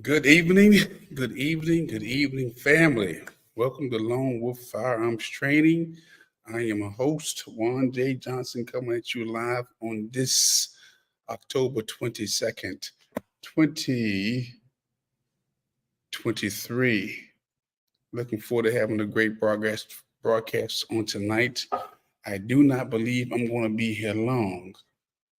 Good evening, good evening, family. Welcome to Lone Wolf Firearms Training. I am a host, Juan J. Johnson, coming at you live on this October 22nd, 2023. Looking forward to having a great broadcast on tonight. I do not believe I'm going to be here long,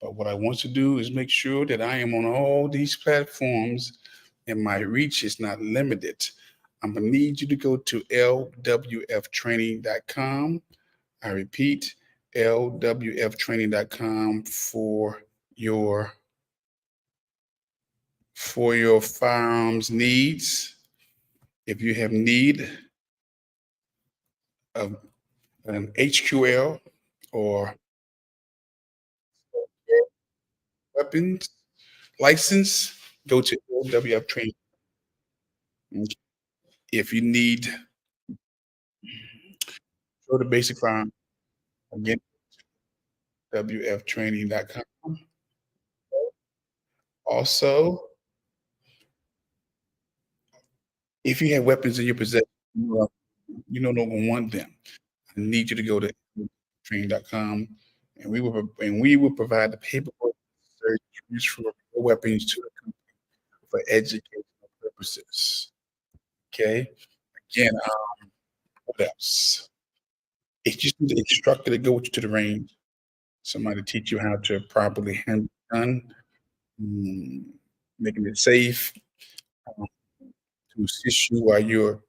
but what I want to do is make sure that I am on all these platforms and my reach is not limited. I'm going to need you to go to lwftraining.com. I repeat, lwftraining.com your for your firearms needs. If you have need of an HQL or weapons license, go to LWF Training. If you need go to basic firearms, again, wftraining.com. Also, if you have weapons in your possession, you no longer want them. I need you to go to training.com and we will provide the paperwork necessary to transfer your weapons to the company for educational purposes. Okay. Again, what else? If you just need an instructor to go with you to the range, somebody to teach you how to properly handle the gun, making it safe, to assist you while you're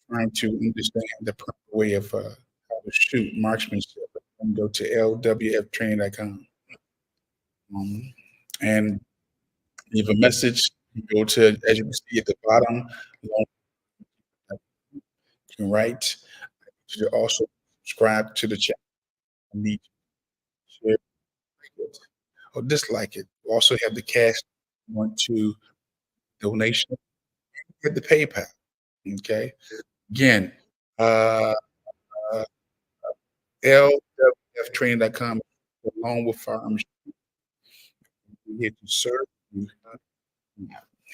trying to understand the proper way of how to shoot marksmanship, and go to lwftraining.com and leave a message. Go to, as you can see at the bottom, you can write. You should also subscribe to the channel. Need to share it or dislike it. We also have the cash. Want to donation? Get the PayPal. Okay. Again, uh, uh, lwftraining.com, along with firearms. We're here to serve you.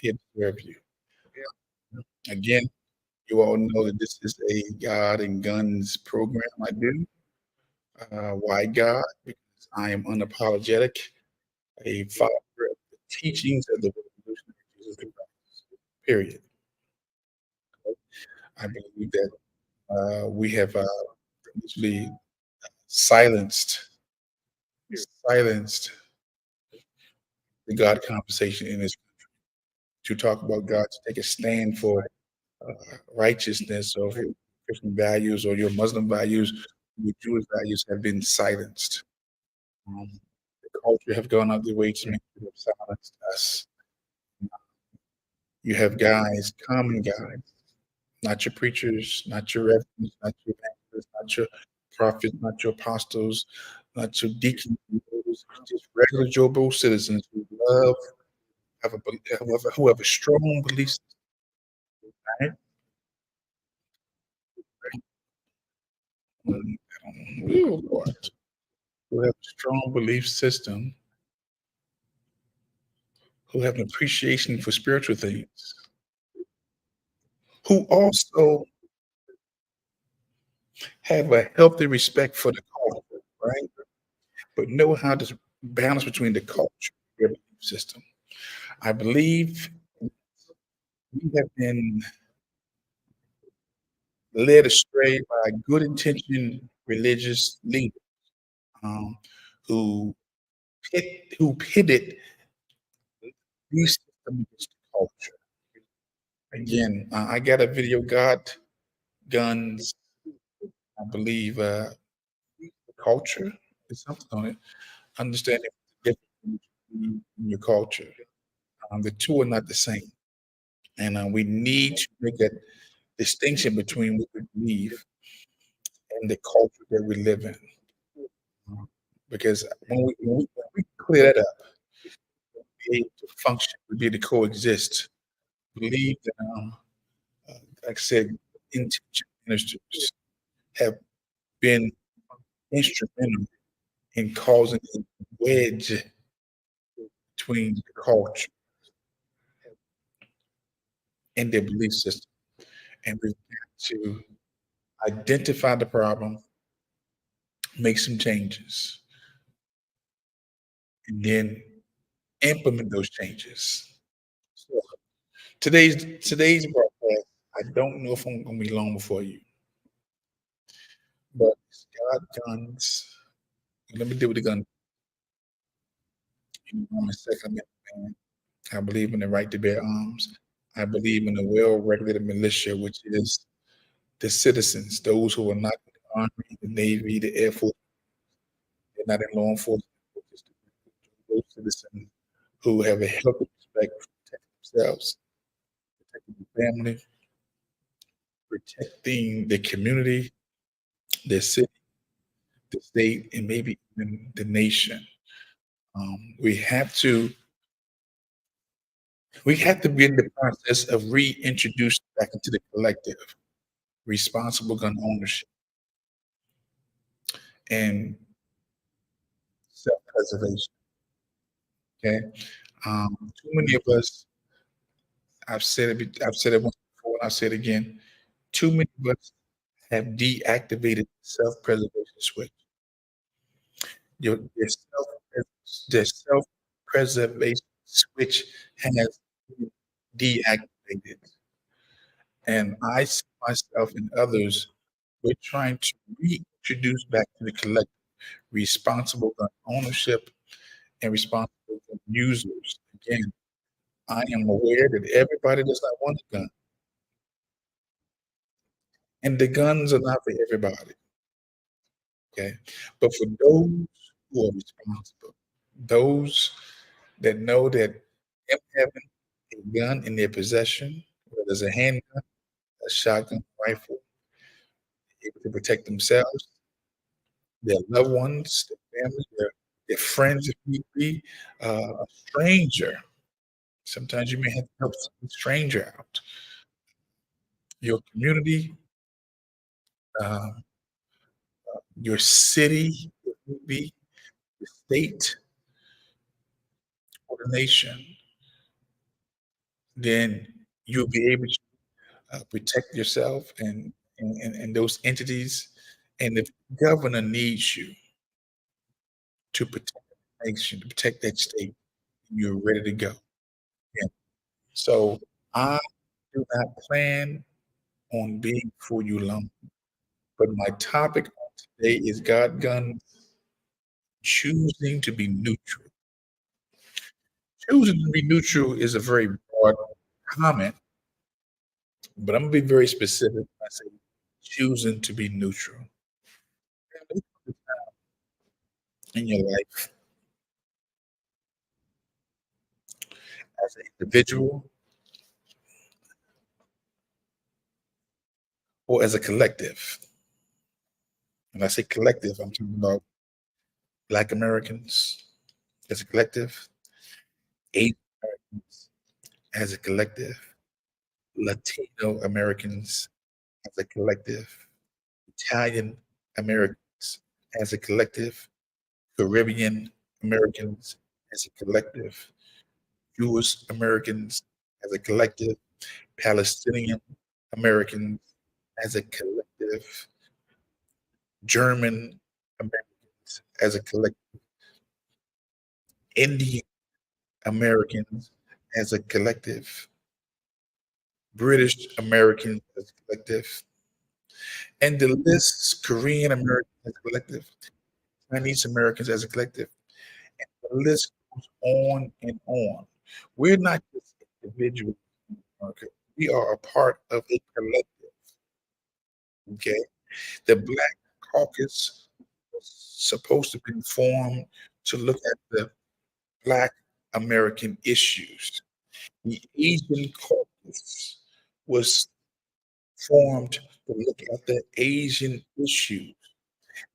Here to serve you. Again, you all know that this is a God and Guns program I do. Why God? Because I am unapologetic, a follower of the teachings of the revolutionary Jesus Christ. Period. I believe that we have literally silenced silenced the God conversation in this country. To talk about God, to take a stand for righteousness or Christian values or your Muslim values, your Jewish values have been silenced. The culture have gone out their way to make sure they've silenced us. You have guys, common guys, not your preachers, not your reverends, not your evangelists, not your prophets, not your apostles, not your deacons, just regular Joe Blow citizens who love, who have a strong belief system, right? Oh, Lord. Who have a strong belief system, who have an appreciation for spiritual things, who also have a healthy respect for the culture, right? But know how to balance between the culture and their belief system. I believe we have been led astray by good intentioned religious leaders um, who pitted these systems against the culture. Again, I got a video, God, Guns, I believe, culture is something on it. Understanding the difference in your culture. The two are not the same. And we need to make a distinction between what we believe and the culture that we live in. Because when we clear that up, be able to function, we'll be able to coexist. Believe that, uh, like I said, intention ministers have been instrumental in causing a wedge between the culture. in their belief system. And we've got to identify the problem, make some changes, and then implement those changes. So today's broadcast, I don't know if I'm gonna be long before you, but it's God, guns. Let me deal with the gun. I'm a Second Amendment man. I believe in the right to bear arms. I believe in a well-regulated militia, which is the citizens, those who are not in the Army, the Navy, the Air Force, they're not in law enforcement, which is those citizens who have a healthy respect for protecting themselves, protecting their family, protecting the community, their city, the state, and maybe even the nation. We have to begin the process of reintroducing back into the collective responsible gun ownership and self-preservation. Okay, too many of us. I've said it once before, and I'll say it again. Too many of us have deactivated the self-preservation switch. Your self-preservation switch has been deactivated, and I see myself and others, we're trying to reintroduce back to the collective responsible gun ownership and responsible gun users. Again, I am aware that everybody does not want a gun, and the guns are not for everybody, okay? But for those who are responsible, those that know that them having a gun in their possession, whether it's a handgun, a shotgun, rifle, able to protect themselves, their loved ones, their family, their friends if need be, a stranger. Sometimes you may have to help some stranger out. Your community, um, your city, if need be, the state, or the nation, then you'll be able to protect yourself and those entities. And if the governor needs you to protect the nation, to protect that state, you're ready to go. Yeah. So I do not plan on being for you long. But my topic on today is God gun choosing to be neutral. Choosing to be neutral is a very broad comment, but I'm gonna be very specific when I say choosing to be neutral. In your life as an individual or as a collective. When I say collective, I'm talking about Black Americans as a collective, Asian Americans as a collective, Latino Americans as a collective, Italian Americans as a collective, Caribbean Americans as a collective, Jewish Americans as a collective, Palestinian Americans as a collective, German Americans as a collective, Indian Americans as a collective, British Americans as a collective, and the list Korean Americans as a collective, Chinese Americans as a collective. The list goes on and on. We're not just individuals, okay? We are a part of a collective, okay? The Black Caucus was supposed to be formed to look at the Black American issues. The Asian Caucus was formed to look at the Asian issues.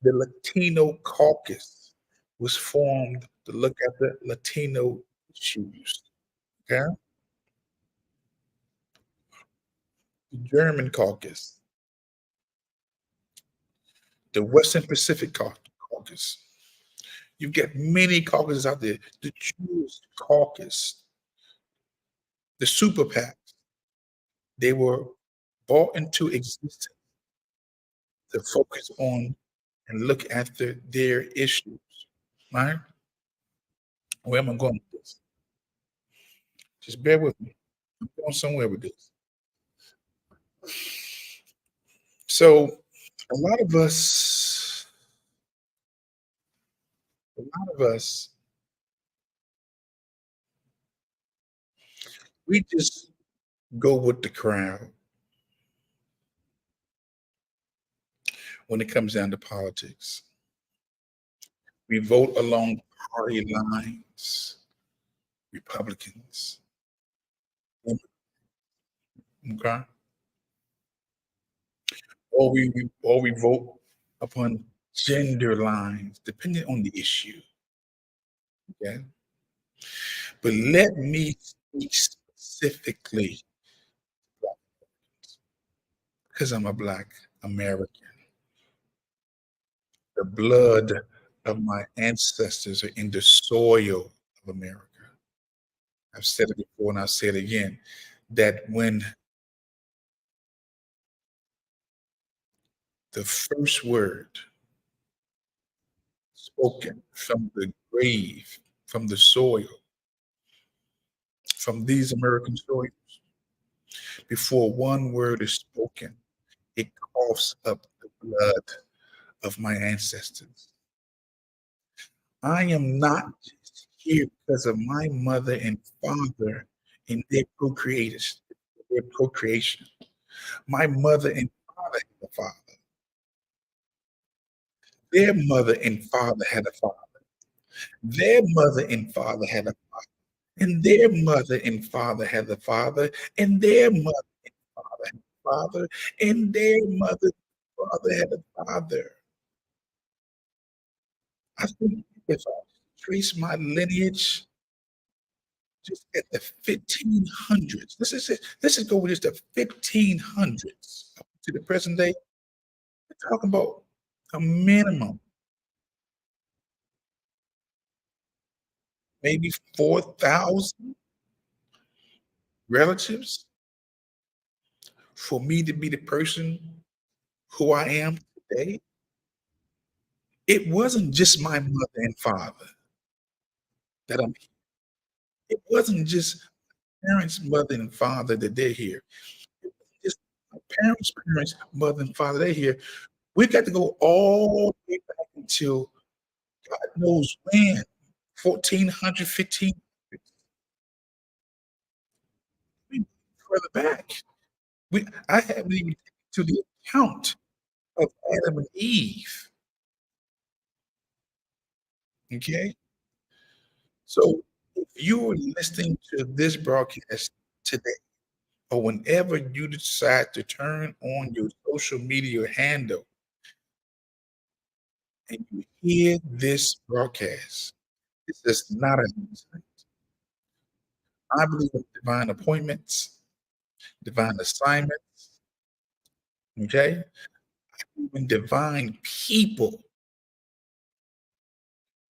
The Latino Caucus was formed to look at the Latino issues. Okay? The German Caucus, the Western Pacific Caucus. You've got many caucuses out there. The Jewish Caucus, the Super PAC. They were brought into existence to focus on and look after their issues, right? Where am I going with this? Just bear with me. I'm going somewhere with this. So, a lot of us, a lot of us, we just go with the crowd when it comes down to politics. We vote along party lines, Republicans, okay? Or we vote upon gender lines, depending on the issue, okay? But let me speak specifically because I'm a Black American. The blood of my ancestors are in the soil of America. I've said it before and I'll say it again, that when the first word spoken from the grave, from the soil, from these American soils, before one word is spoken, it coughs up the blood of my ancestors. I am not just here because of my mother and father and their procreation. My mother and father had a father. Their mother and father had a father. Their mother and father had a father. And their mother and father had a father. And their mother and father had a father. And their mother and father had a father. I think if I trace my lineage just at the 1500s, this is go with just the 1500s up to the present day. We're talking about a minimum, maybe 4,000 relatives for me to be the person who I am today. It wasn't just my mother and father that I'm it wasn't just parents, mother and father that they're here. It wasn't just my parents, mother and father, they're here. We got to go all the way back until God knows when, 1400, 1500, we further back. I haven't even taken to the account of Adam and Eve, okay? So, if you're listening to this broadcast today, or whenever you decide to turn on your social media handle and you hear this broadcast, this is not an accident. I believe in divine appointments, divine assignments, okay? Even divine people.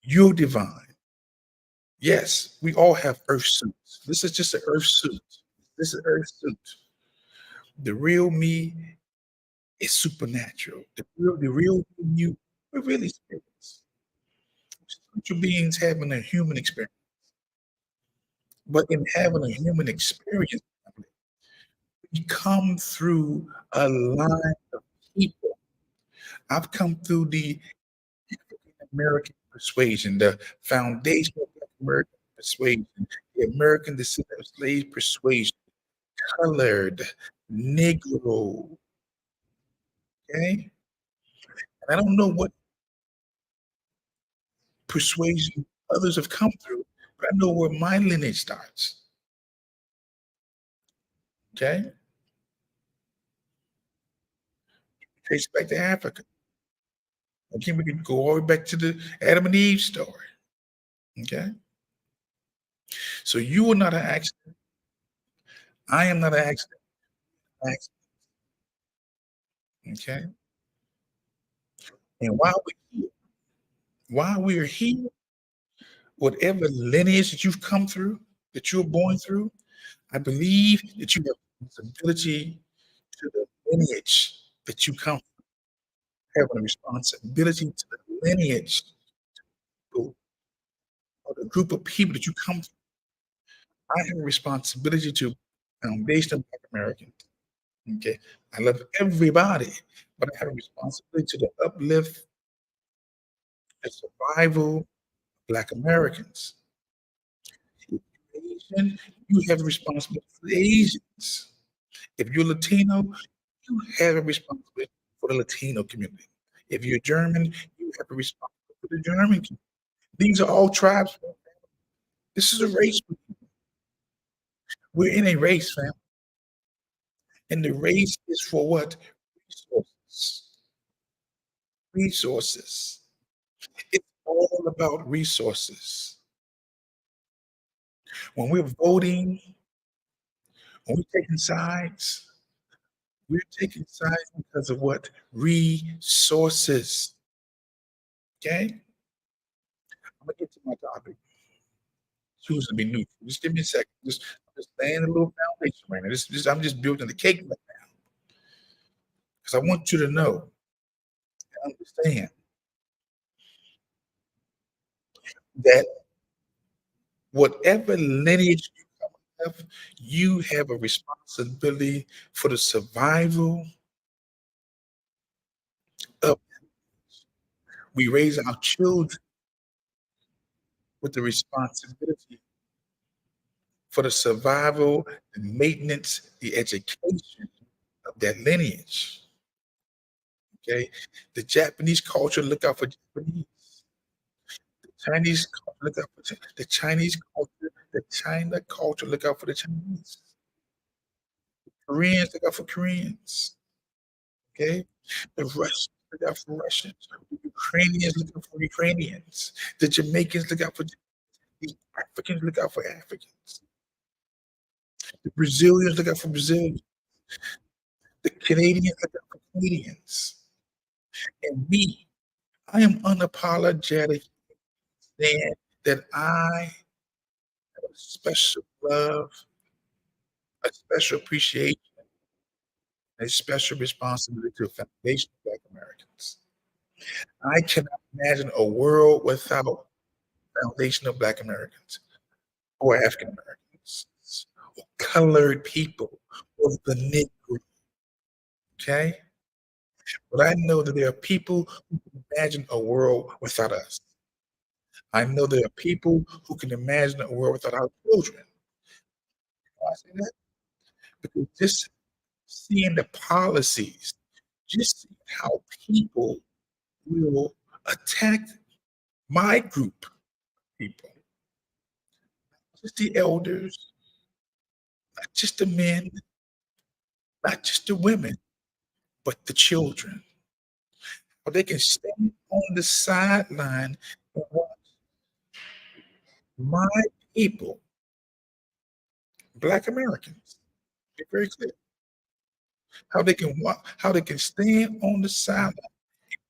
You're divine. Yes, we all have earth suits. This is just an earth suit. This is earth suit. The real me is supernatural. The real you, we're really spirits. Spiritual beings having a human experience. But in having a human experience, we come through a line of people. I've come through the African American persuasion, the foundational Black American persuasion, the American descendant of slave persuasion, colored, Negro, okay? And I don't know what persuasion others have come through, but I know where my lineage starts, okay? Trace back to Africa. Okay, we can go all the way back to the Adam and Eve story, okay? So you are not an accident. I am not an accident, okay? And while we're here, whatever lineage that you've come through, that you're born through, I believe that you have responsibility to the lineage that you come from, having a responsibility to the lineage or the group of people that you come from. I have a responsibility to foundational Black Americans. Okay. I love everybody, but I have a responsibility to uplift the survival of Black Americans. If you're Asian, you have a responsibility for the Asians. If you're Latino, you have a responsibility for the Latino community. If you're German, you have a responsibility for the German community. These are all tribes. This is a race. We're in a race, fam. And the race is for what? Resources. Resources. It's all about resources. When we're voting, when we're taking sides, we're taking sides because of what? Resources. Okay? I'm gonna get to my topic. Choose to be neutral. Just give me a second. Just laying a little foundation right now. I'm just building the cake right now. Because I want you to know and understand that whatever lineage you come of, you have a responsibility for the survival of. We raise our children with the responsibility for the survival, the maintenance, the education of that lineage. Okay, the Japanese culture look out for Japanese. The Chinese culture look out for the Chinese culture. The China culture look out for the Chinese. Koreans look out for Koreans. Okay, the Russians look out for Russians. The Ukrainians look out for Ukrainians. The Jamaicans look out for the Africans look out for Africans. The Brazilians look out for Brazilians. The Canadians look out for Canadians. And me, I am unapologetic saying that I have a special love, a special appreciation, a special responsibility to the foundation of Black Americans. I cannot imagine a world without foundation of Black Americans or African Americans or colored people or the Negro. Okay? But I know that there are people who can imagine a world without us. I know there are people who can imagine a world without our children. Why I say that? Because just seeing the policies, just seeing how people will attack my group of people, just the elders, not just the men, not just the women, but the children. Or they can stand on the sideline and watch my people, Black Americans, be very clear, how they can stand on the sideline,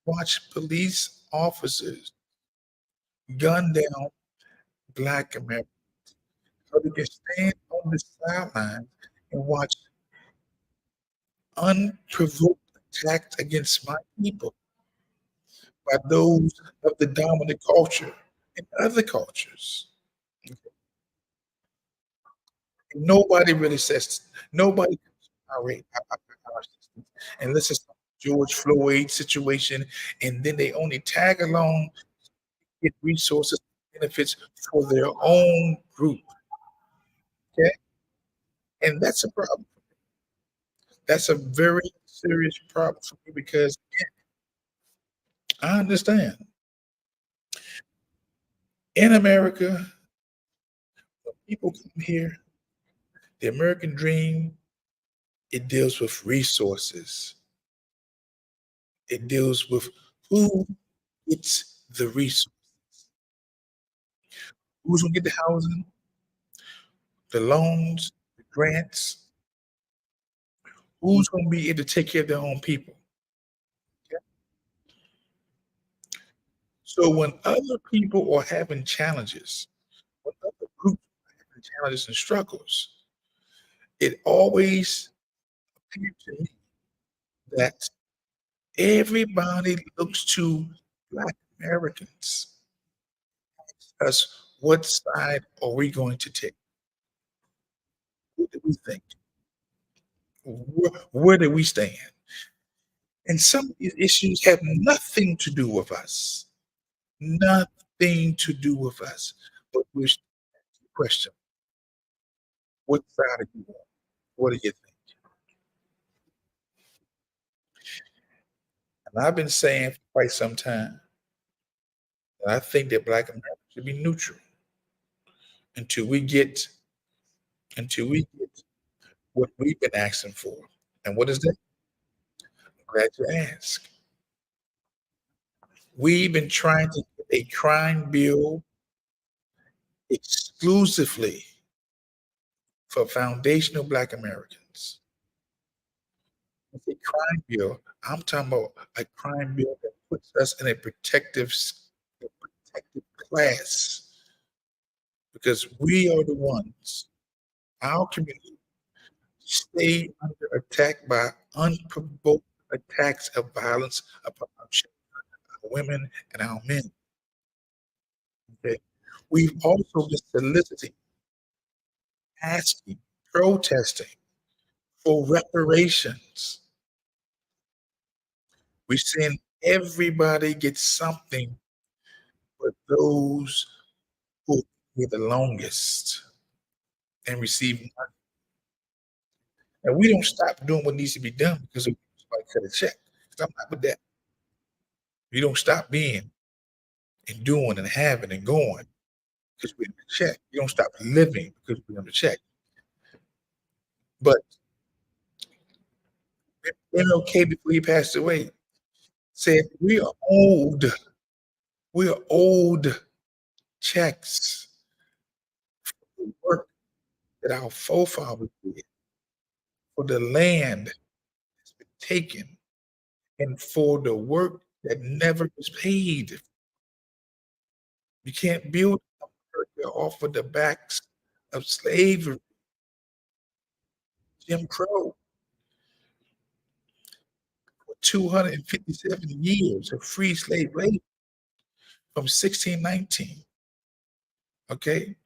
watch police officers gun down Black Americans, how they can stand on the sideline and watch unprovoked attacks against my people by those of the dominant culture and other cultures. Nobody really says nobody our rate our system. And this is George Floyd situation, and then they only tag along, get resources, benefits for their own group. Okay, and that's a problem. That's a very serious problem for me because I understand in America, when people come here, the American dream, it deals with resources. It deals with who gets the resource. Who's gonna get the housing, the loans, the grants? Who's gonna be able to take care of their own people? Okay? So when other people are having challenges, when other groups are having challenges and struggles, it always appeared to me that everybody looks to Black Americans as what side are we going to take? What do we think? Where do we stand? And some of these issues have nothing to do with us. Nothing to do with us. But we're still question, what side are you on? What do you think? And I've been saying for quite some time that I think that Black America should be neutral until we get until we get what we've been asking for. And what is that? I'm glad you asked. We've been trying to get a crime bill exclusively for foundational Black Americans. It's a crime bill. I'm talking about a crime bill that puts us in a protective class because we are the ones, our community, stay under attack by unprovoked attacks of violence upon our children, our women, and our men. Okay. We've also been soliciting, asking, protesting for reparations. We're saying everybody gets something but those who were the longest and receive money. And we don't stop doing what needs to be done because of somebody cut a check. 'Cause I'm not with that. We don't stop being and doing and having and going because we're in the check. You don't stop living because we're on the check. But MLK, before he passed away, said, we are owed checks for the work that our forefathers did, for the land that's been taken, and for the work that never was paid. You can't build America off of the backs of slavery, Jim Crow, for 257 years of free slave labor from 1619, okay,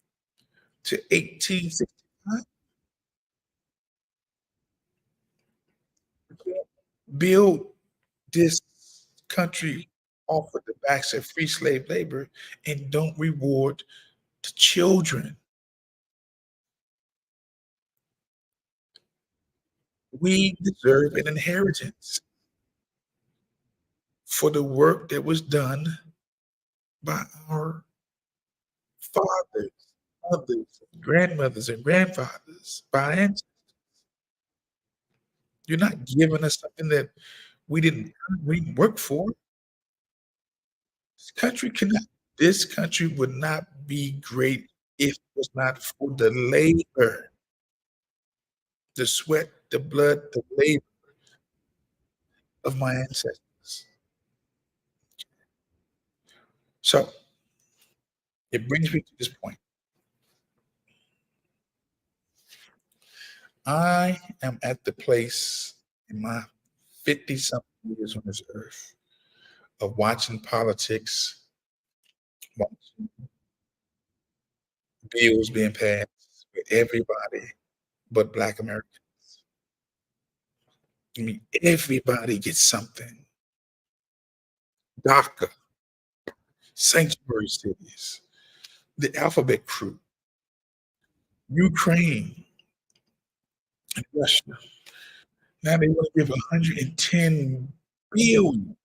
to 1865. You can't build this country off of the backs of free slave labor and don't reward the children. We deserve an inheritance for the work that was done by our fathers, mothers, grandmothers, and grandfathers, by ancestors. You're not giving us something that we didn't work for. This country cannot this country would not be great if it was not for the labor, the sweat, the blood, the labor of my ancestors. So, it brings me to this point. I am at the place in my 50-something years on this earth of watching politics, watching bills being passed for everybody but Black Americans. I mean, everybody gets something. DACA, sanctuary cities, the Alphabet Crew, Ukraine, and Russia. Now they want to give 110 billion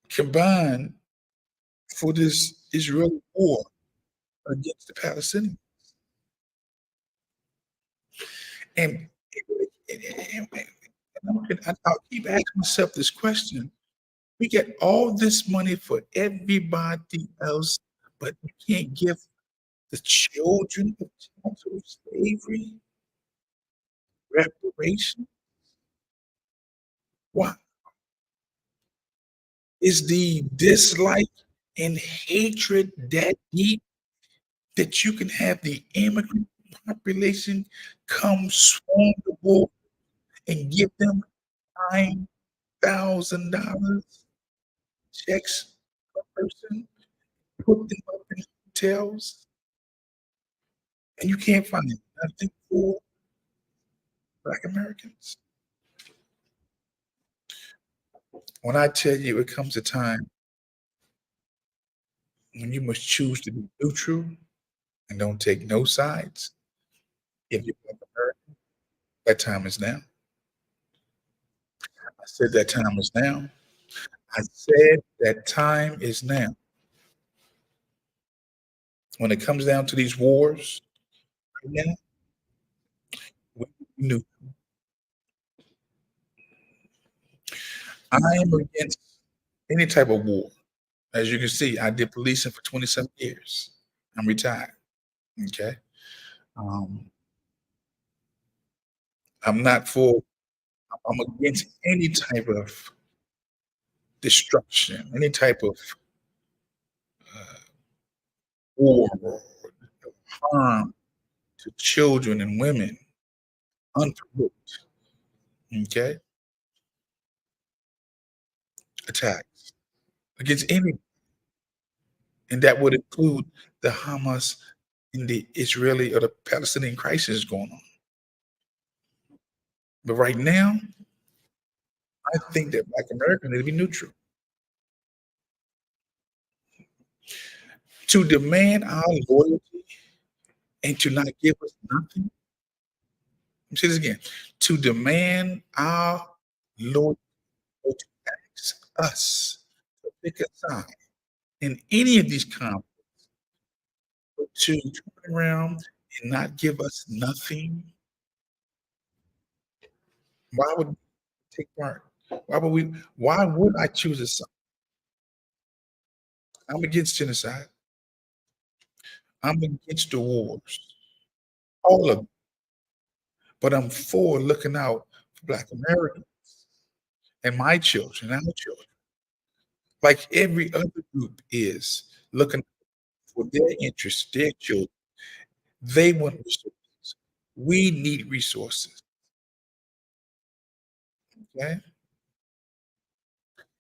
combined for this Israeli war against the Palestinians. And, I'll keep asking myself this question. We get all this money for everybody else, but we can't give the children of chattel slavery reparation? Why? Is the dislike and hatred that deep that you can have the immigrant population come swarm the board and give them $9,000 checks per person, put them up in hotels, and you can't find nothing for Black Americans? When I tell you it comes a time when you must choose to be neutral and don't take no sides, if you're Black American, that time is now. I said that time is now. I said that time is now. When it comes down to these wars right now, we knew I am against any type of war. As you can see, I did policing for 27 years. I'm retired. Okay. Um, I'm not for, I'm against any type of destruction, any type of war or harm to children and women unprovoked. Okay. Attacks against any, and that would include the Hamas and the Israeli or the Palestinian crisis going on. But right now, I think that Black Americans need to be neutral. To demand our loyalty and to not give us nothing. Let me say this again. To demand our loyalty or to ask us to pick a side in any of these conflicts, but to turn around and not give us nothing, why would we take part? Why would I choose a side? I'm against genocide. I'm against the wars, all of them. But I'm for looking out for Black Americans and my children, our children, like every other group is looking for their interests, their children. They want resources. We need resources. Okay.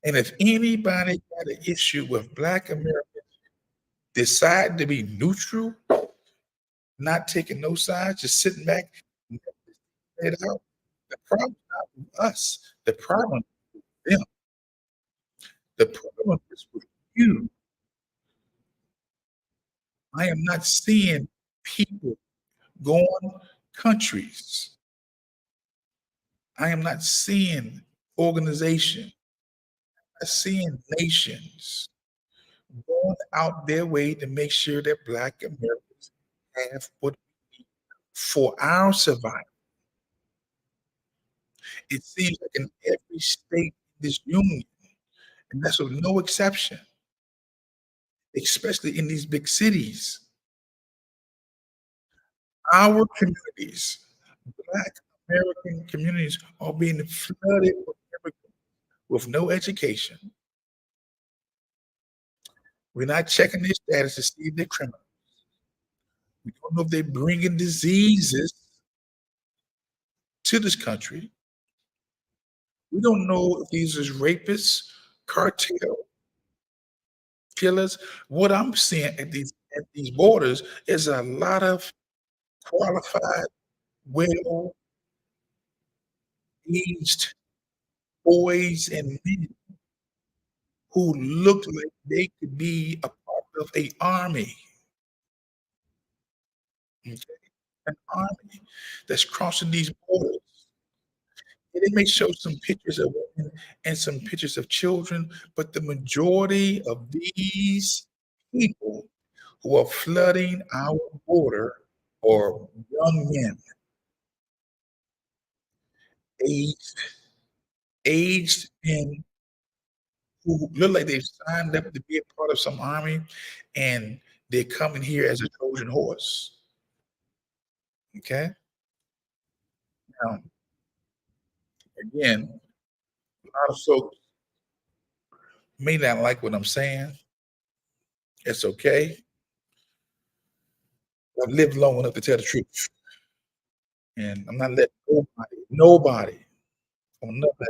And if anybody got an issue with Black Americans decide to be neutral, not taking no sides, just sitting back and let it out, the problem's not with us. The problem is with them. The problem is with you. I am not seeing people going countries. I am not seeing organization. I'm seeing nations going out their way to make sure that Black Americans have what we need for our survival. It seems like in every state in this union, and that's with no exception, especially in these big cities, our communities, Black American communities, are being flooded with immigrants with no education. We're not checking their status to see if they're criminal. We don't know if they're bringing diseases to this country. We don't know if these is rapists, cartel killers. What I'm seeing at these borders is a lot of qualified, well-aged boys and men who look like they could be a part of a army, okay? An army that's crossing these borders. And they may show some pictures of women and some pictures of children, but the majority of these people who are flooding our border are young men, aged aged men who look like they've signed up to be a part of some army, and they're coming here as a Trojan horse, okay? Now, again, a lot of folks may not like what I'm saying. It's okay. I've lived long enough to tell the truth, and I'm not letting nobody from another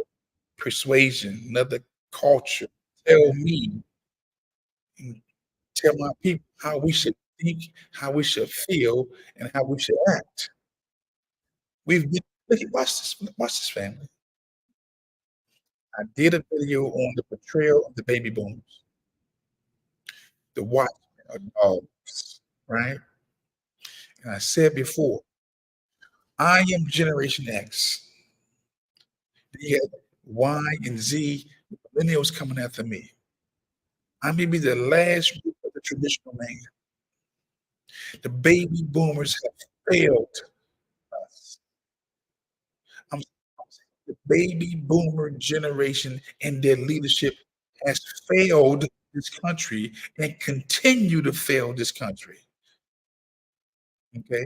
persuasion, another culture tell me and tell my people how we should think, how we should feel, and how we should act. We've been look at watch this family. I did a video on the portrayal of the baby boomers, the watchmen are dogs, right? And I said before, I am Generation X. You got Y and Z, millennials coming after me. I may be the last group of the traditional man. The baby boomers have failed us. I'm saying the baby boomer generation and their leadership has failed this country and continue to fail this country. Okay.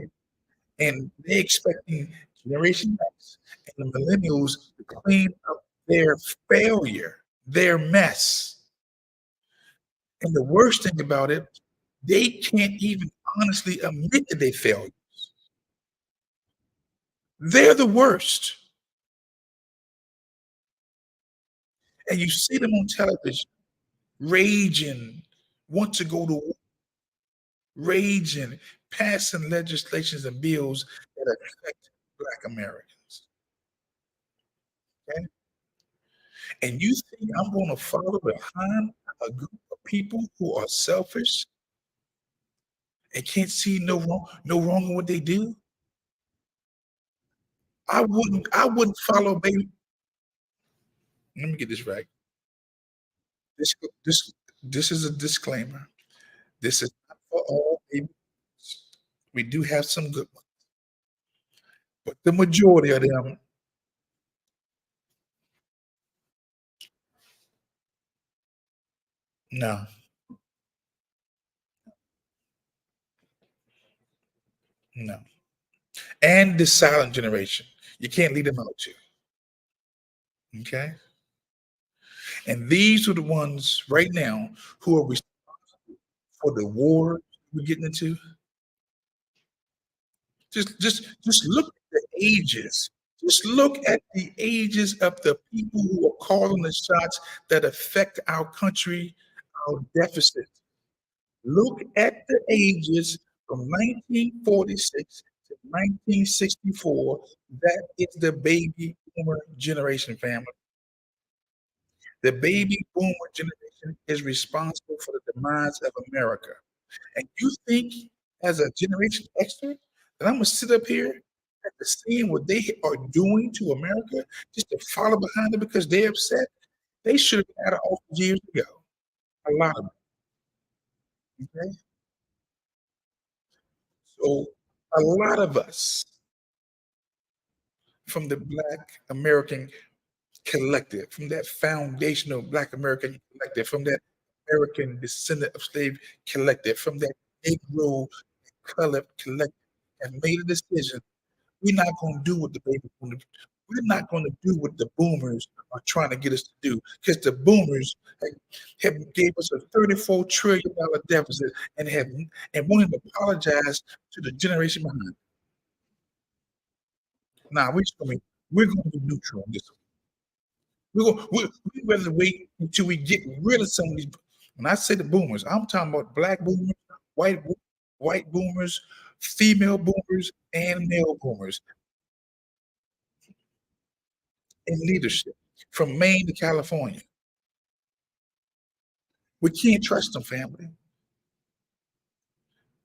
And they're expecting Generation X and the millennials to clean up their failure, their mess. And the worst thing about it, they can't even honestly admit that they failed. They're the worst. And you see them on television raging, want to go to war, raging, passing legislations and bills that affect Black Americans. Okay? And you think I'm going to follow behind a group of people who are selfish and can't see no wrong in what they do? I wouldn't follow baby. Let me get this right. This this this is a disclaimer. This is not for all baby. We do have some good ones, but the majority of them, no, no. And the silent generation. You can't leave them out too. Okay? And these are the ones right now who are for the war we're getting into. Just look at the ages. Just look at the ages of the people who are calling the shots that affect our country, our deficit. Look at the ages from 1946 to 1964. That is the baby boomer generation, family. The baby boomer generation is responsible for the demise of America. And you think, as a Generation Xer, that I'm gonna sit up here after seeing what they are doing to America just to follow behind them because they're upset? They should have been out of office years ago. A lot of them. Okay? So a lot of us from the Black American collective, from that foundational Black American collective, from that American descendant of slave collective, from that Negro colored collective, have made a decision. We're not going to do what the baby boomers. We're not going to do what the boomers are trying to get us to do because the boomers have gave us a $34 trillion deficit and won't even apologize to the generation behind. Nah, we're going to be neutral on this. We rather wait until we get rid of some of these. When I say the boomers, I'm talking about black boomers, white white boomers, female boomers, and male boomers in leadership from Maine to California. We can't trust them, family.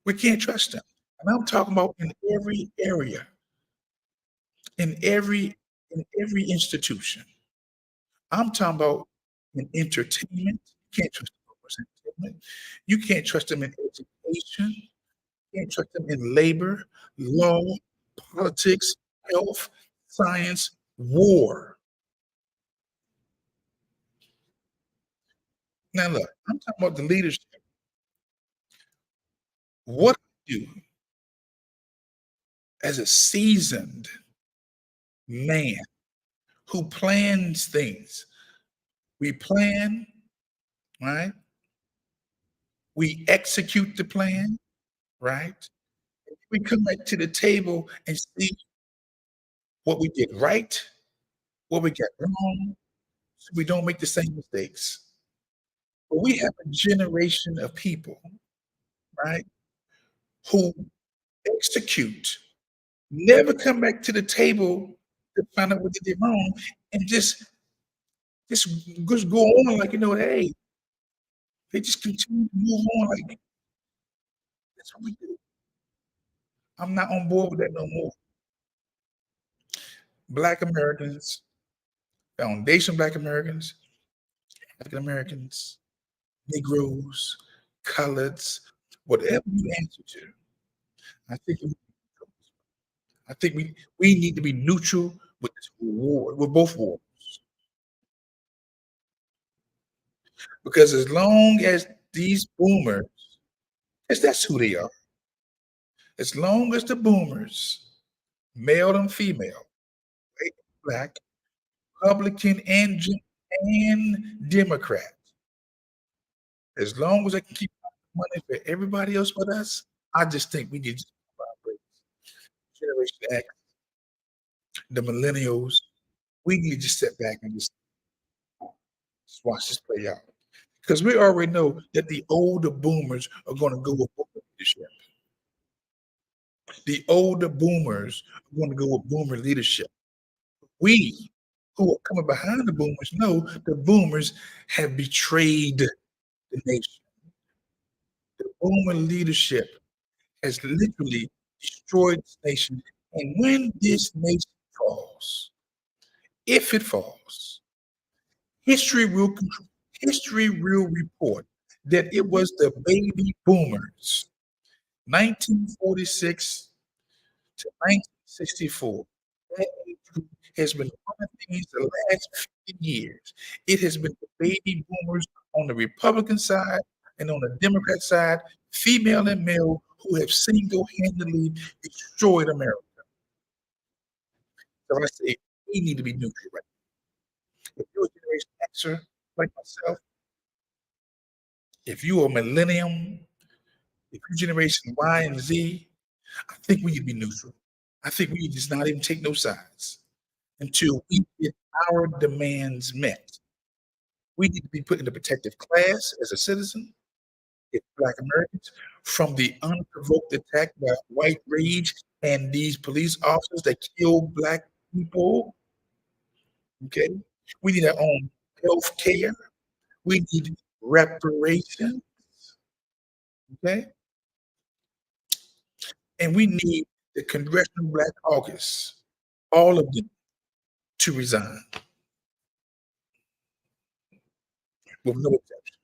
We can't trust them. And I'm talking about in every area, in every institution. I'm talking about in entertainment. You can't trust them in entertainment. You can't trust them in education. You can't trust them in labor, law, politics, health, science, war. Now look, I'm talking about the leadership. What I do as a seasoned man who plans things. We plan, right? We execute the plan, right? We come back to the table and see what we did right, what we got wrong, so we don't make the same mistakes. But we have a generation of people, right, who execute, never come back to the table to find out what they did wrong, and just go on like, hey, they just continue to move on like that's what we do. I'm not on board with that no more. Black Americans, foundation Black Americans, African Americans, Negroes, coloreds, whatever you answer to, I think I think we need to be neutral with this war, with both wars, because as long as these boomers, 'cause that's who they are, as long as the boomers, male and female, white and black, Republican and Democrat, as long as they can keep money for everybody else but us, I just think we need to Generation X, the millennials, we need to just sit back and just watch this play out. Because we already know that the older boomers are gonna go with boomer leadership. The older boomers are gonna go with boomer leadership. We, who are coming behind the boomers, know the boomers have betrayed the nation. The boomer leadership has literally destroyed this nation, and when this nation falls, if it falls, history will history will report that it was the baby boomers, 1946 to 1964. That age group has been running things the last 50 years. It has been the baby boomers on the Republican side and on the Democrat side, female and male, who have single-handedly destroyed America. So I say we need to be neutral right now. If you're a Generation Xer like myself, if you are millennium, if you're Generation Y and Z, I think we need to be neutral. I think we need to just not even take no sides until we get our demands met. We need to be put in the protective class as a citizen, as Black Americans, from the unprovoked attack by white rage and these police officers that kill Black people. Okay? We need our own health care. We need reparations. Okay? And we need the Congressional Black Caucus, all of them, to resign with no exception.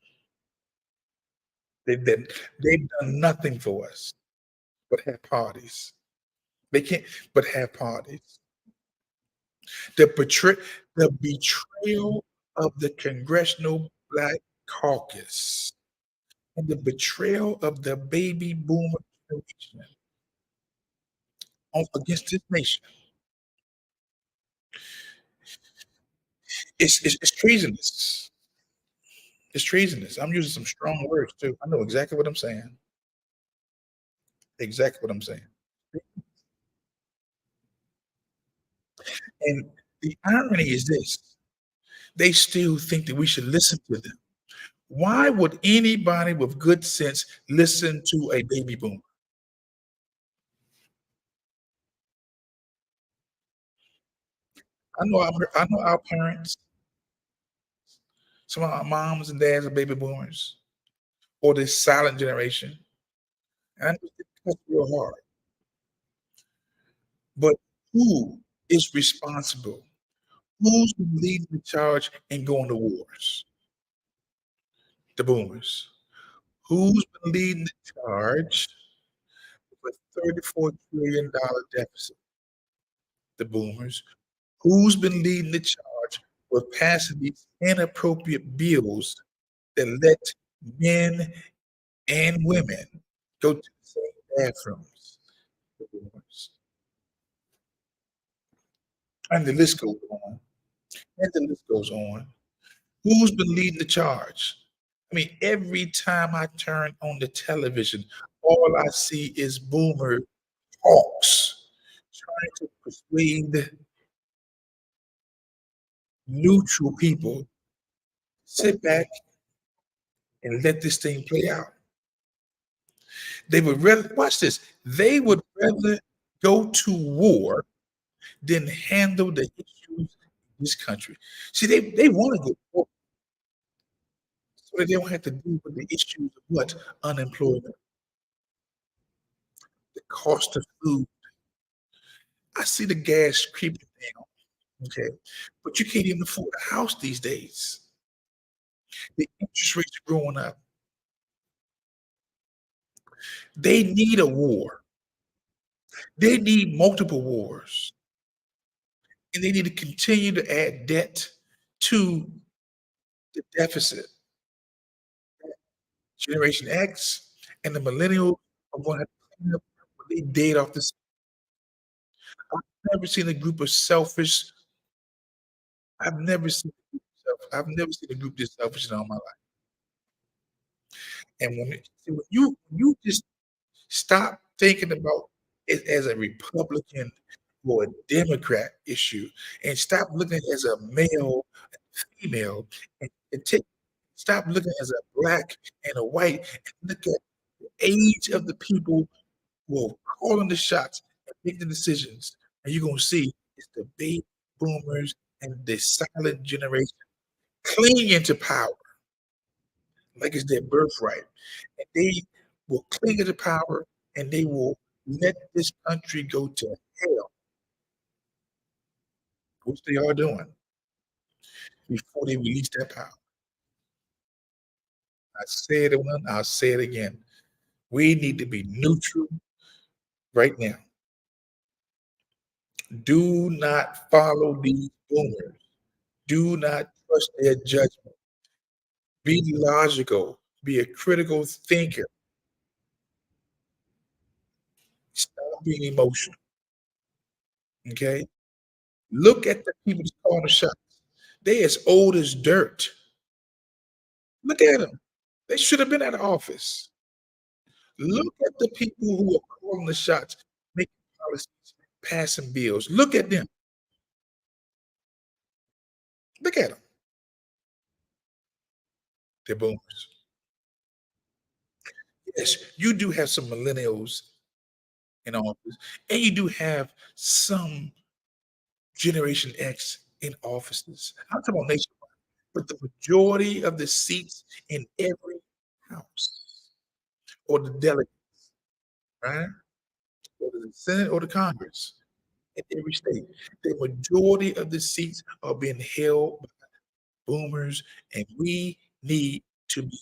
They've done nothing for us but have parties. They can't but have parties. The betray the betrayal of the Congressional Black Caucus and the betrayal of the baby boomer generation against this nation is treasonous. It's treasonous. I'm using some strong words too. I know exactly what I'm saying. Exactly what I'm saying. And the irony is this, they still think that we should listen to them. Why would anybody with good sense listen to a baby boomer? I know our parents, some of our moms and dads are baby boomers or this silent generation, and I know it cuts real hard. But who is responsible? Who's been leading the charge and going to wars? The boomers. Who's been leading the charge with $34 trillion deficit? The boomers. Who's been leading the charge with passing these inappropriate bills that let men and women go to the same bathrooms? The boomers. And the list goes on, and the list goes on. Who's been leading the charge? I mean, every time I turn on the television, all I see is boomers hawks trying to persuade neutral people, sit back and let this thing play out. They would rather watch this. They would rather go to war than handle the issues in this country. See, they want to go to war so that they don't have to deal with the issues of what? Unemployment, the cost of food. I see the gas creeping down, okay? But you can't even afford a house these days. The interest rates are growing up. They need a war. They need multiple wars, and they need to continue to add debt to the deficit. Generation X and the millennials are gonna have to clean up what they did off this. I've never seen a group of selfish I've never seen a group this selfish in all my life. And when you just stop thinking about it as a Republican or a Democrat issue and stop looking as a male and female and take stop looking as a black and a white and look at the age of the people who are calling the shots and make the decisions, and you're gonna see it's the baby boomers and the silent generation clinging to power like it's their birthright. And they will cling to power and they will let this country go to hell, which they are doing, before they release that power. I said it one, I'll say it again. We need to be neutral right now. Do not follow these boomers. Do not trust their judgment. Be logical. Be a critical thinker. Stop being emotional. Okay? Look at the people that's calling the shots. They as old as dirt. Look at them. They should have been out of office. Look at the people who are calling the shots, making policies, passing bills. Look at them. Look at them. They're boomers. Yes, you do have some millennials in office, and you do have some Generation X in offices. I'm talking about nationwide, but the majority of the seats in every house or the delegate, right? Whether the Senate or the Congress in every state, the majority of the seats are being held by boomers, and we need to be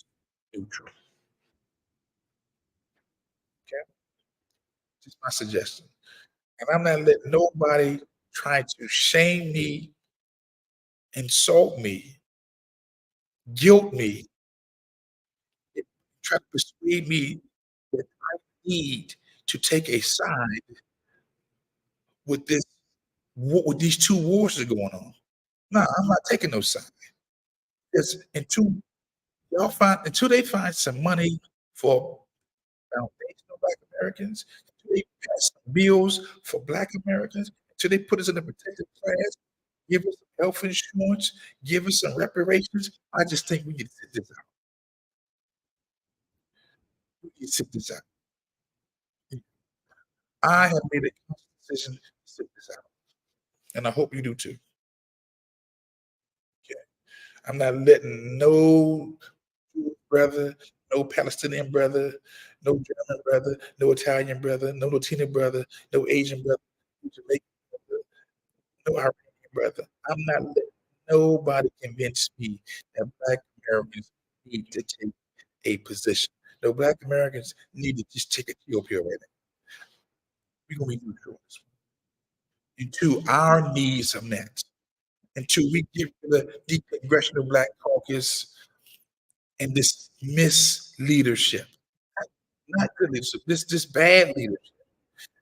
neutral. Okay, just my suggestion. And I'm not letting nobody try to shame me, insult me, guilt me, and try to persuade me that I need to take a side with this with these two wars that are going on. No, I'm not taking no side. Because until they find some money for foundational Black Americans, until they pass some bills for Black Americans, until they put us in a protected class, give us some health insurance, give us some reparations. I just think we need to sit this out. We need to sit this out. I have made a conscious decision to sit this out, and I hope you do too. Okay. I'm not letting no Jewish brother, no Palestinian brother, no German brother, no Italian brother, no Latino brother, no Asian brother, no Jamaican brother, no Iranian brother. I'm not letting nobody convince me that Black Americans need to take a position. No, Black Americans need to just take a chill pill right now. We're gonna be neutral until our needs are met, until we get rid of the Congressional Black Caucus and this misleadership. Not good leadership, this bad leadership.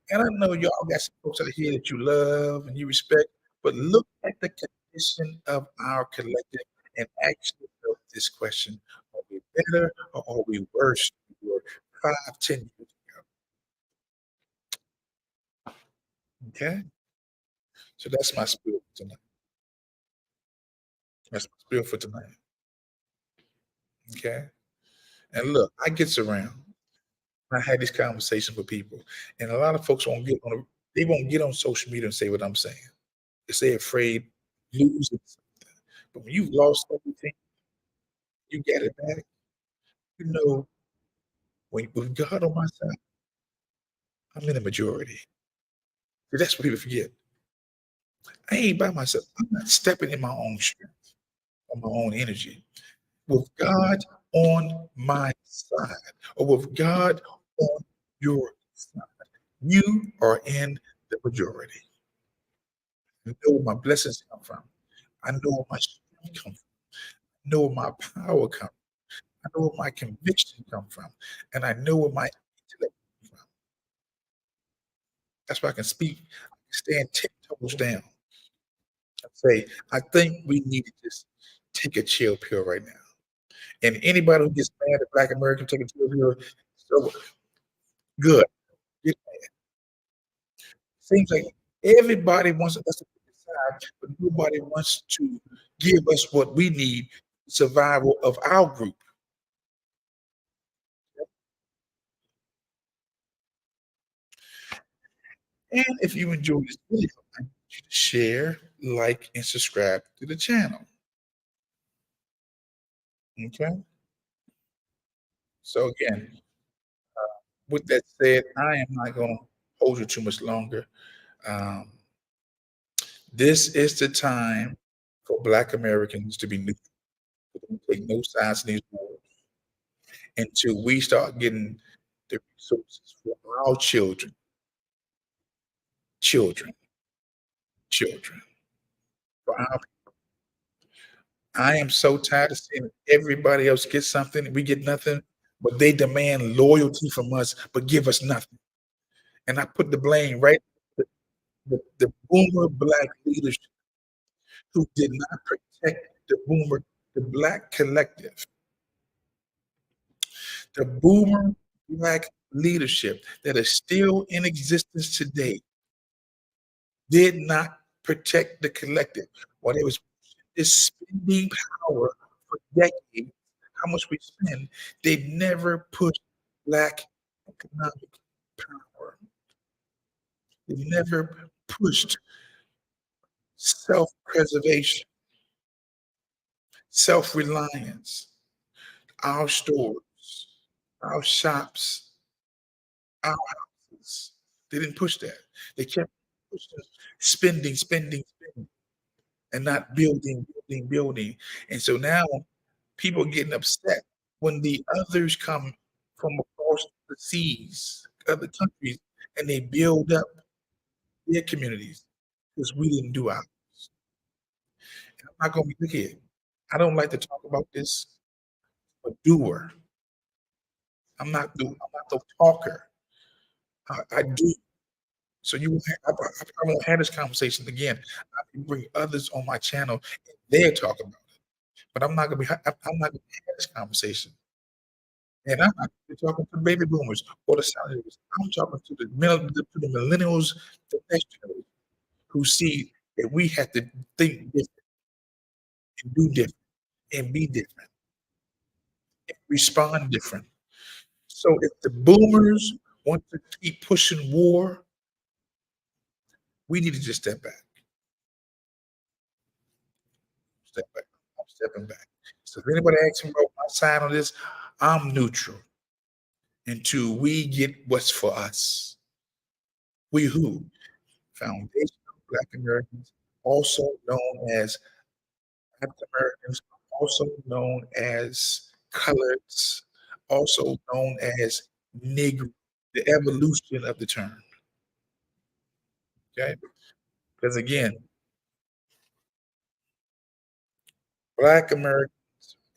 And I know y'all got some folks out here that you love and you respect, but look at the condition of our collective and ask yourself this question: Are we better or are we worse than we were 5, 10 years ago? Okay? So that's my spiel for tonight. That's my spiel for tonight. Okay? And look, I gets around. I had these conversations with people, and a lot of folks won't get on social media and say what I'm saying. They afraid losing something. But when you've lost everything, you get it back. You know, when with God on my side, I'm in the majority. See, that's what people forget. I ain't by myself. I'm not stepping in my own strength or my own energy. With God on my side, or with God on your side, you are in the majority. I know where my blessings come from. I know where my strength comes from. I know where my power comes. I know where my conviction come from, and I know where my intellect comes from. That's why I can speak. I can stand 10 toes down and say, I think we need to just take a chill pill right now. And anybody who gets mad at Black Americans taking chill pill, so good. It seems like everybody wants us to pick a side, but nobody wants to give us what we need survival of our group. And if you enjoy this video, I want you to share, like, and subscribe to the channel. Okay. So again, with that said, I am not going to hold you too much longer. Um, this is the time for Black Americans to be neutral. We don't take no sides in these wars until we start getting the resources for our children, children, children. For our, I am so tired of seeing everybody else get something, we get nothing, but they demand loyalty from us, but give us nothing. And I put the blame right the boomer Black leadership who did not protect the Black collective, the boomer Black leadership that is still in existence today did not protect the collective. While they was this spending power for decades, how much we spend, they never pushed Black economic power. They never pushed self-preservation, self-reliance, our stores, our shops, our houses. They didn't push that. They kept pushing spending, spending, spending, and not building, building, building. And so now people are getting upset when the others come from across the seas, other countries, and they build up their communities because we didn't do ours. And I'm not gonna be look here. I don't like to talk about this, but doer. I'm not the talker. I do. So you will I won't have this conversation again. I can bring others on my channel and they'll talk about it. But I'm not gonna have this conversation. And I'm not talking to baby boomers or the salary. I'm talking to the millennials, the next generation who see that we have to think different and do different and be different and respond different. So if the boomers want to keep pushing war, we need to just step back. Step back. I'm stepping back. So if anybody asks me about my side on this, I'm neutral until we get what's for us. We who? Foundational Black Americans, also known as African Americans, also known as coloreds, also known as Negro, the evolution of the term. Okay? Because again, Black Americans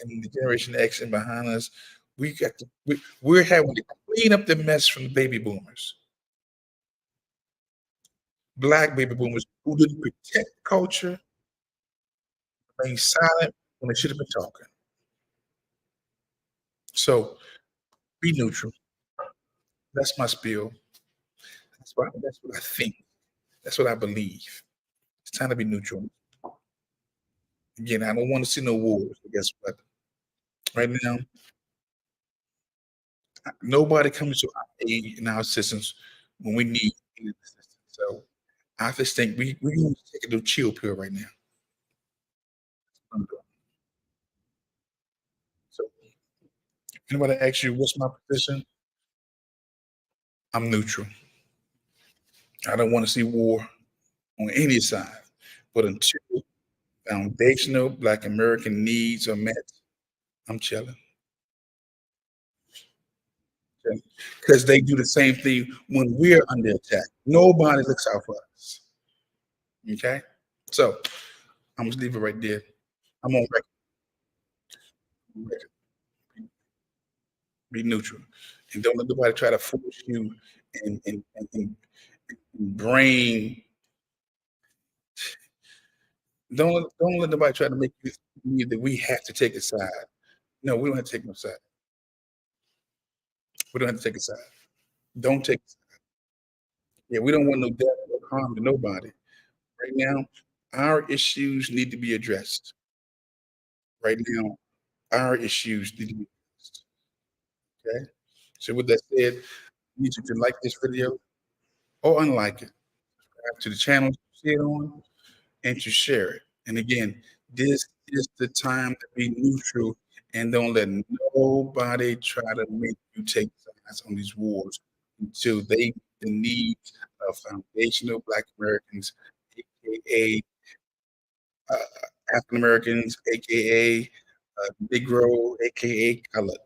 and the Generation X and behind us, we're having to clean up the mess from the baby boomers. Black baby boomers who didn't protect culture, remain silent when they should have been talking. So be neutral. That's my spiel. That's what I think. That's what I believe. It's time to be neutral. Again, I don't want to see no wars. But guess what? Right now, nobody comes to our aid and our assistance when we need assistance. So I just think we gonna take a little chill pill right now. So anybody asks you what's my position, I'm neutral. I don't want to see war on any side. But until foundational Black American needs are met, I'm chilling. Because they do the same thing when we're under attack. Nobody looks out for us. Okay? So I'm just leave it right there. I'm on record. Be neutral. And don't let nobody try to force you and bring don't let nobody try to make you believe that we have to take a side. No, we don't have to take no side. We don't have to take a side. Don't take a side. Yeah, we don't want no death or harm to nobody. Right now, our issues need to be addressed. Right now, our issues need to be addressed. Okay. So with that said, I need you to like this video or unlike it. Subscribe to the channel you see it on and to share it. And again, this is the time to be neutral and don't let nobody try to make you take sides on these wars until they meet the needs of foundational Black Americans, aka uh, African Americans, aka Negro, aka colored.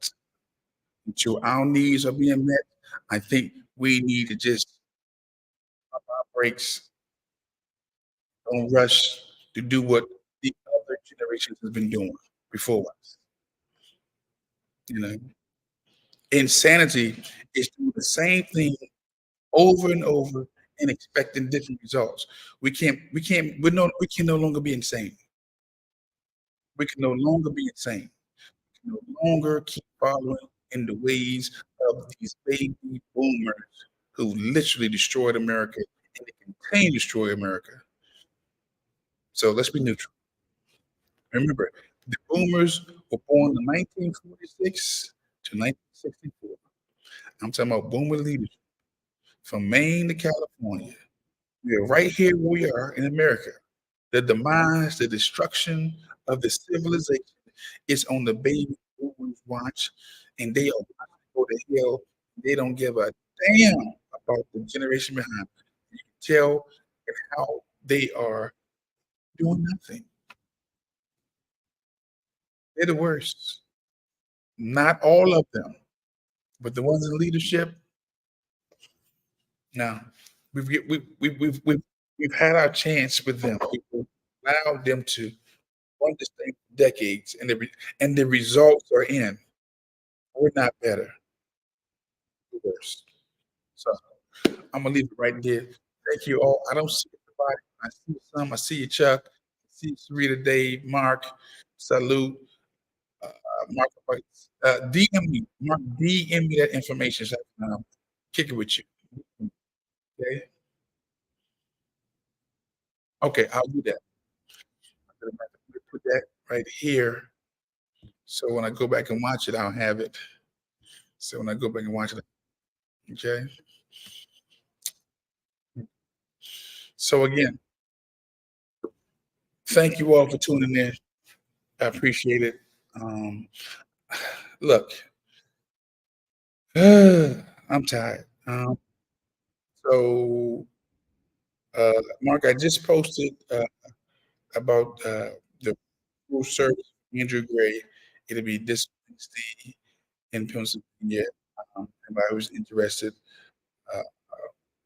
Until our needs are being met, I think we need to just brakes, don't rush to do what the other generations have been doing before us. You know, insanity is doing the same thing over and over and expecting different results. We can no longer be insane. We can no longer be insane. We can no longer keep following in the ways of these baby boomers who literally destroyed America and they continue to destroy America. So let's be neutral. Remember, the boomers were born in 1946 to 1964. I'm talking about boomer leaders from Maine to California. We are right here where we are in America. The demise, the destruction of the civilization is on the baby boomers' watch, and they are watching go to hell. They don't give a damn about the generation behind. You can tell in how they are doing nothing. They're the worst. Not all of them, but the ones in leadership, no. We've had our chance with them. We've allowed them to run this thing for decades, and the results are in. We're not better, we're worse. So I'm gonna leave it right there. Thank you all. I don't see everybody. I see some. I see you, Chuck. I see Sarita, Dave, Mark. Salute. Mark, DM me. Mark, DM me that information so I can kick it with you. Okay. Okay, I'll do that. I'm gonna put that right here. So when I go back and watch it, I'll have it. So when I go back and watch it, okay. So again, thank you all for tuning in. I appreciate it. Um, look, I'm tired. So, Mark, I just posted about the full service Andrew Gray. It'll be this Wednesday in Pennsylvania. Anybody who's interested, uh,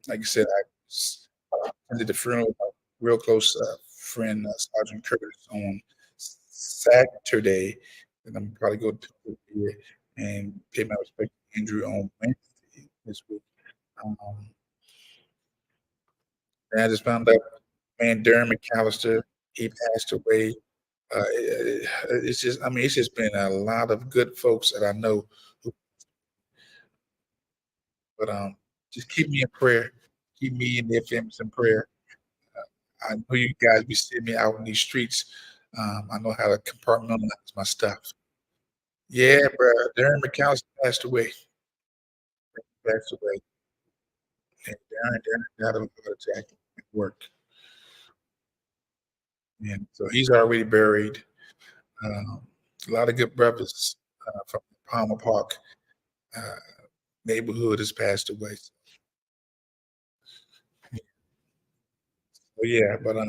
like I said, I attended the funeral of a real close friend, Sergeant Curtis, on Saturday, and I'm probably going to Pennsylvania and pay my respect to Andrew on Wednesday this week. Um, and I just found out, man, Darren McAllister, he passed away. It's just, I mean, it's just been a lot of good folks that I know, who, but just keep me in prayer, keep me and their families in prayer. I know you guys be seeing me out in these streets. I know how to compartmentalize my stuff. Yeah, bro. Darren McCallum passed away. Passed away. And Darren got a heart attack at work. And so he's already buried. Um, a lot of good brothers from Palmer Park uh, neighborhood has passed away. So, yeah, but I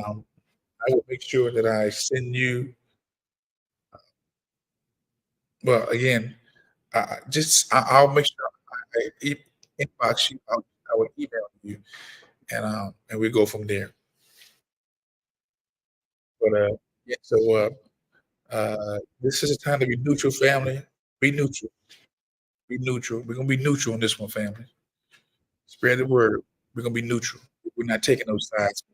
will make sure that I send you. Well, again, I'll make sure inbox you. I will email you, and we go from there. But yeah, so this is a time to be neutral, family. Be neutral. Be neutral. We're gonna be neutral on this one, family. Spread the word. We're gonna be neutral. We're not taking those sides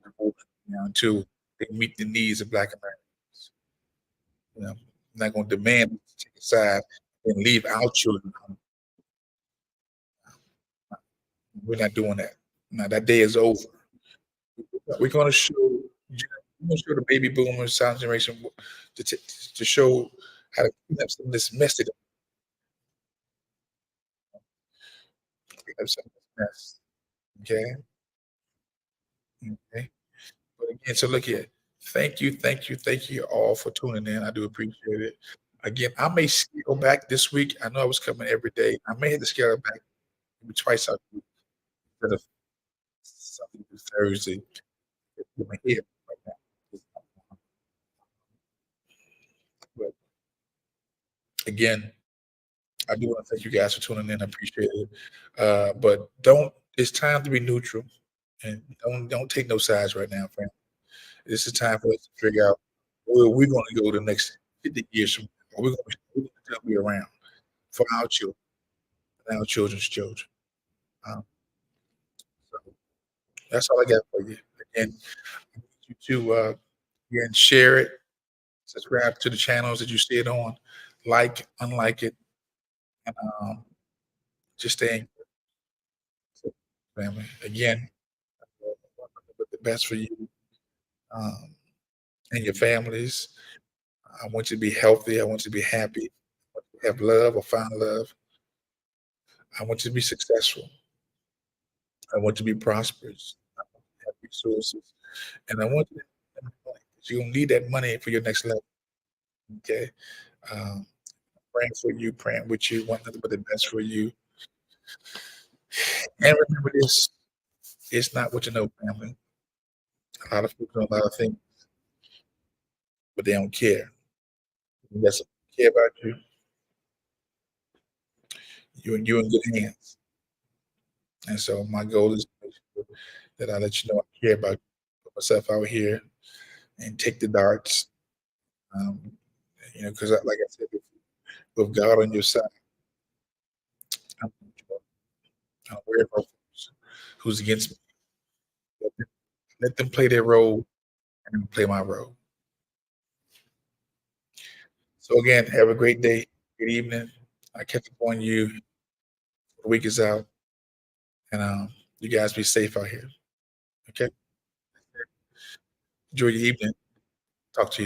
until they meet the needs of Black Americans. You know, we're not gonna demand to take a side and leave our children. We're not doing that. Now that day is over. We're gonna show we're gonna show the baby boomers, silent generation, to, t- to show how to clean up some of this mess. Clean up some of this mess. Okay. Okay. But again, so look here. Thank you all for tuning in. I do appreciate it. Again, I may scale back this week. I know I was coming every day. I may have to scale it back maybe twice a week instead of Sunday to Thursday. With my head right now. But again, I do want to thank you guys for tuning in. I appreciate it. But don't. It's time to be neutral and don't take no sides right now, friend. This is time for us to figure out where we're going to go the next 50 years from now. We're going to be around for our children and our children's children. Um, so that's all I got for you. Again, I need you to again share it, subscribe to the channels that you see it on, like, unlike it, and just stay in family. Again, the best for you um, and your families. I want you to be healthy. I want you to be happy. I want you to have love or find love. I want you to be successful. I want you to be prosperous. I want you to have resources. And I want you to have money. 'Cause you're gonna need that money for your next level. Okay. Um, praying for you, praying with you, want nothing but the best for you. And remember this, it's not what you know, family. A lot of people know a lot of things, but they don't care. That's care about you. You're in good hands. And so my goal is to make sure that I let you know I care about you. Put myself out here and take the darts. Um, because like I said before, with God on your side, I'm worried about who's against me. Let them play their role and play my role. So again, have a great day, good evening. I catch up on you. The week is out, and you guys be safe out here. Okay, enjoy your evening. Talk to you.